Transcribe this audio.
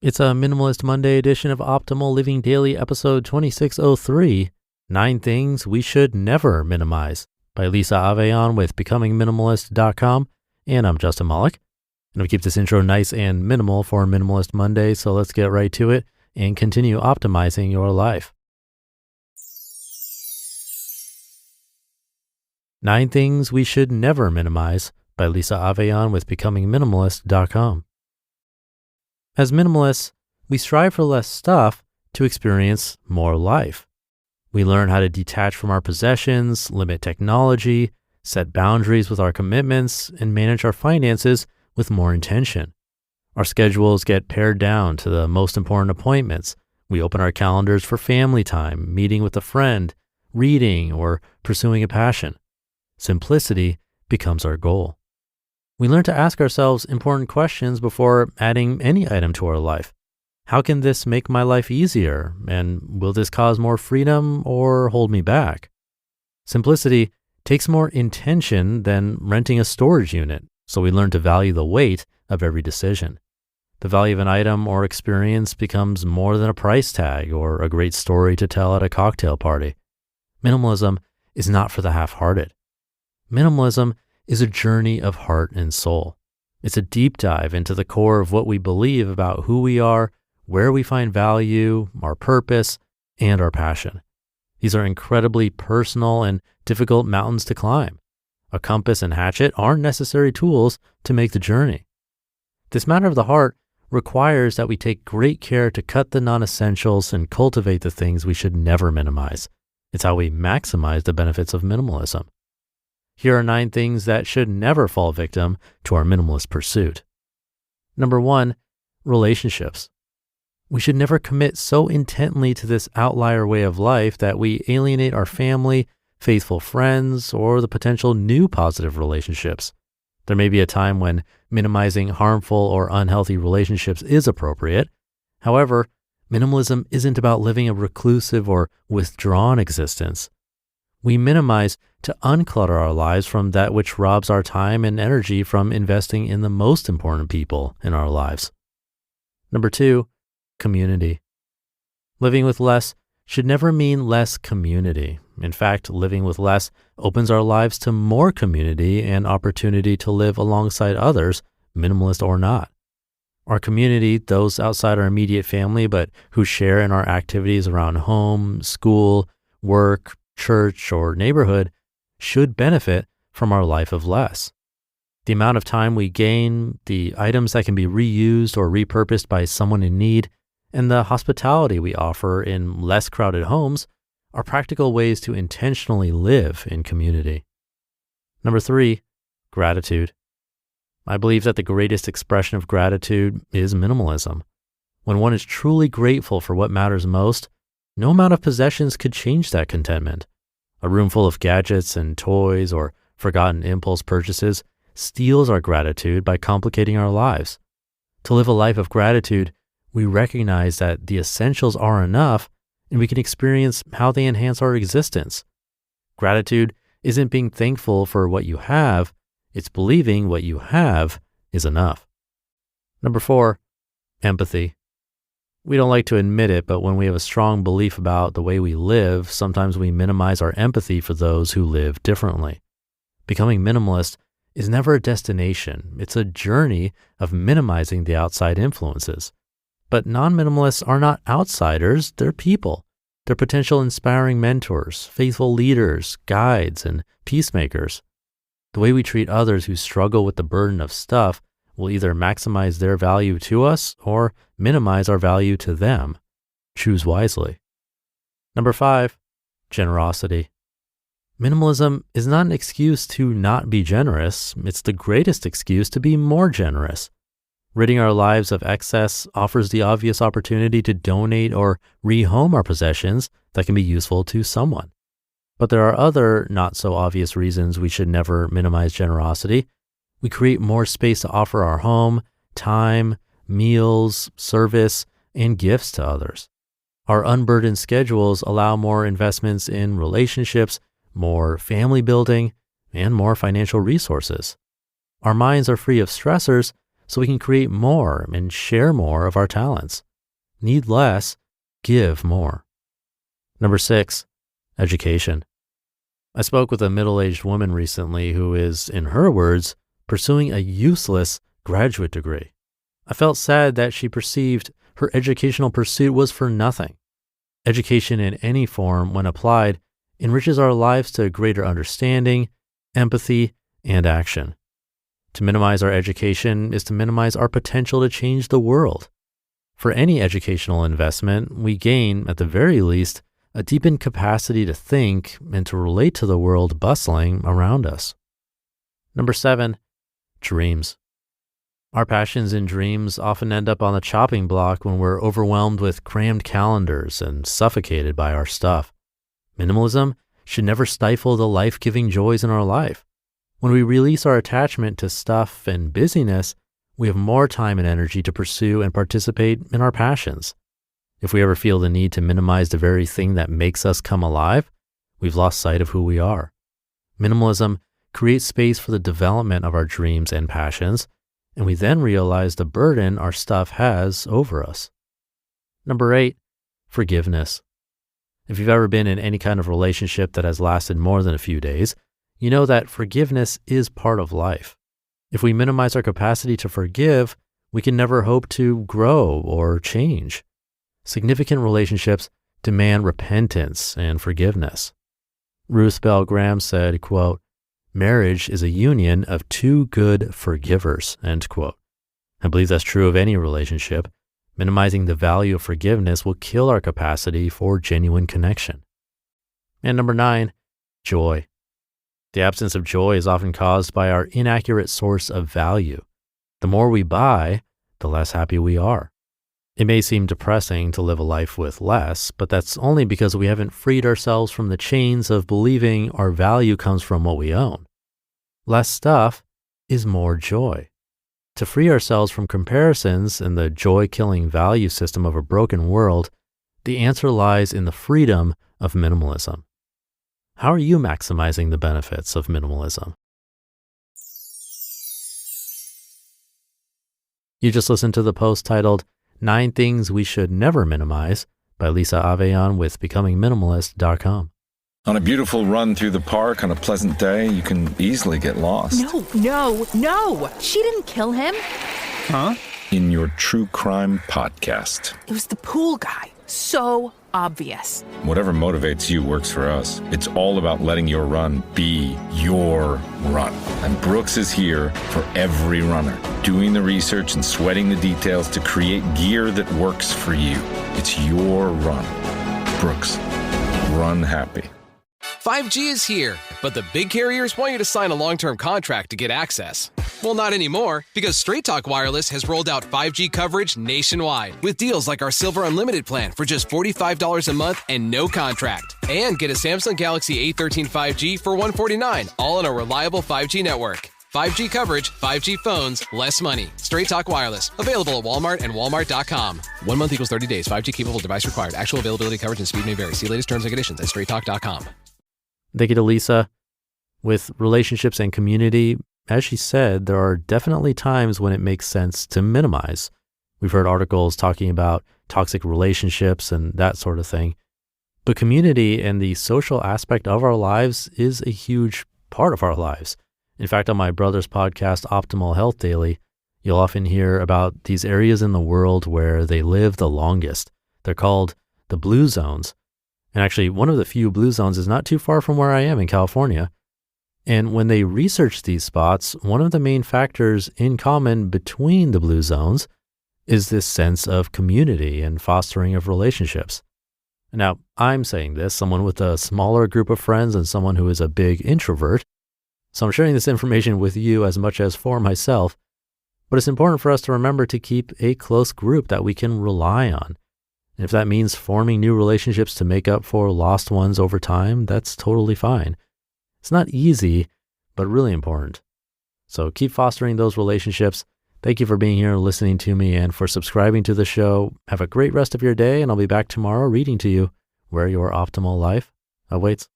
It's a Minimalist Monday edition of Optimal Living Daily, episode 2603, 9 Things We Should Never Minimize by Lisa Avellan with becomingminimalist.com. And I'm Justin Malik. And we keep this intro nice and minimal for Minimalist Monday, so let's get right to it and continue optimizing your life. 9 Things We Should Never Minimize by Lisa Avellan with becomingminimalist.com. As minimalists, we strive for less stuff to experience more life. We learn how to detach from our possessions, limit technology, set boundaries with our commitments, and manage our finances with more intention. Our schedules get pared down to the most important appointments. We open our calendars for family time, meeting with a friend, reading, or pursuing a passion. Simplicity becomes our goal. We learn to ask ourselves important questions before adding any item to our life. How can this make my life easier? And will this cause more freedom or hold me back? Simplicity takes more intention than renting a storage unit, so we learn to value the weight of every decision. The value of an item or experience becomes more than a price tag or a great story to tell at a cocktail party. Minimalism is not for the half-hearted. Minimalism is a journey of heart and soul. It's a deep dive into the core of what we believe about who we are, where we find value, our purpose, and our passion. These are incredibly personal and difficult mountains to climb. A compass and hatchet aren't necessary tools to make the journey. This matter of the heart requires that we take great care to cut the non-essentials and cultivate the things we should never minimize. It's how we maximize the benefits of minimalism. Here are 9 things that should never fall victim to our minimalist pursuit. Number 1, relationships. We should never commit so intently to this outlier way of life that we alienate our family, faithful friends, or the potential new positive relationships. There may be a time when minimizing harmful or unhealthy relationships is appropriate. However, minimalism isn't about living a reclusive or withdrawn existence. We minimize to unclutter our lives from that which robs our time and energy from investing in the most important people in our lives. Number 2, community. Living with less should never mean less community. In fact, living with less opens our lives to more community and opportunity to live alongside others, minimalist or not. Our community, those outside our immediate family but who share in our activities around home, school, work, church, or neighborhood, should benefit from our life of less. The amount of time we gain, the items that can be reused or repurposed by someone in need, and the hospitality we offer in less crowded homes are practical ways to intentionally live in community. Number 3, gratitude. I believe that the greatest expression of gratitude is minimalism. When one is truly grateful for what matters most, no amount of possessions could change that contentment. A room full of gadgets and toys or forgotten impulse purchases steals our gratitude by complicating our lives. To live a life of gratitude, we recognize that the essentials are enough and we can experience how they enhance our existence. Gratitude isn't being thankful for what you have, it's believing what you have is enough. Number 4, empathy. We don't like to admit it, but when we have a strong belief about the way we live, sometimes we minimize our empathy for those who live differently. Becoming minimalist is never a destination. It's a journey of minimizing the outside influences. But non-minimalists are not outsiders, they're people. They're potential inspiring mentors, faithful leaders, guides, and peacemakers. The way we treat others who struggle with the burden of stuff will either maximize their value to us or minimize our value to them. Choose wisely. Number 5, generosity. Minimalism is not an excuse to not be generous. It's the greatest excuse to be more generous. Ridding our lives of excess offers the obvious opportunity to donate or rehome our possessions that can be useful to someone. But there are other not so obvious reasons we should never minimize generosity. We create more space to offer our home, time, meals, service, and gifts to others. Our unburdened schedules allow more investments in relationships, more family building, and more financial resources. Our minds are free of stressors, so we can create more and share more of our talents. Need less, give more. Number 6, education. I spoke with a middle-aged woman recently who is, in her words, pursuing a useless graduate degree. I felt sad that she perceived her educational pursuit was for nothing. Education in any form, when applied, enriches our lives to greater understanding, empathy, and action. To minimize our education is to minimize our potential to change the world. For any educational investment, we gain, at the very least, a deepened capacity to think and to relate to the world bustling around us. Number 7, dreams. Our passions and dreams often end up on the chopping block when we're overwhelmed with crammed calendars and suffocated by our stuff. Minimalism should never stifle the life-giving joys in our life. When we release our attachment to stuff and busyness, we have more time and energy to pursue and participate in our passions. If we ever feel the need to minimize the very thing that makes us come alive, we've lost sight of who we are. Minimalism creates space for the development of our dreams and passions, and we then realize the burden our stuff has over us. Number 8, forgiveness. If you've ever been in any kind of relationship that has lasted more than a few days, you know that forgiveness is part of life. If we minimize our capacity to forgive, we can never hope to grow or change. Significant relationships demand repentance and forgiveness. Ruth Bell Graham said, quote, "Marriage is a union of two good forgivers," end quote. I believe that's true of any relationship. Minimizing the value of forgiveness will kill our capacity for genuine connection. And number 9, joy. The absence of joy is often caused by our inaccurate source of value. The more we buy, the less happy we are. It may seem depressing to live a life with less, but that's only because we haven't freed ourselves from the chains of believing our value comes from what we own. Less stuff is more joy. To free ourselves from comparisons and the joy-killing value system of a broken world, the answer lies in the freedom of minimalism. How are you maximizing the benefits of minimalism? You just listened to the post titled 9 Things We Should Never Minimize by Lisa Avellan with becomingminimalist.com. On a beautiful run through the park on a pleasant day, you can easily get lost. No! She didn't kill him. Huh? In your true crime podcast. It was the pool guy. So obvious. Whatever motivates you works for us. It's all about letting your run be your run. And Brooks is here for every runner, doing the research and sweating the details to create gear that works for you. It's your run. Brooks, run happy. 5G is here, but the big carriers want you to sign a long-term contract to get access. Well, not anymore, because Straight Talk Wireless has rolled out 5G coverage nationwide with deals like our Silver Unlimited plan for just $45 a month and no contract. And get a Samsung Galaxy A13 5G for $149, all on a reliable 5G network. 5G coverage, 5G phones, less money. Straight Talk Wireless. Available at Walmart and Walmart.com. 1 month equals 30 days. 5G capable device required. Actual availability, coverage, and speed may vary. See latest terms and conditions at straighttalk.com. Thank you to Lisa. With relationships and community, as she said, there are definitely times when it makes sense to minimize. We've heard articles talking about toxic relationships and that sort of thing. But community and the social aspect of our lives is a huge part of our lives. In fact, on my brother's podcast, Optimal Health Daily, you'll often hear about these areas in the world where they live the longest. They're called the blue zones. And actually, one of the few blue zones is not too far from where I am in California. And when they research these spots, one of the main factors in common between the blue zones is this sense of community and fostering of relationships. Now, I'm saying this, someone with a smaller group of friends and someone who is a big introvert. So I'm sharing this information with you as much as for myself. But it's important for us to remember to keep a close group that we can rely on. And if that means forming new relationships to make up for lost ones over time, that's totally fine. It's not easy, but really important. So keep fostering those relationships. Thank you for being here, listening to me, and for subscribing to the show. Have a great rest of your day, and I'll be back tomorrow reading to you where your optimal life awaits.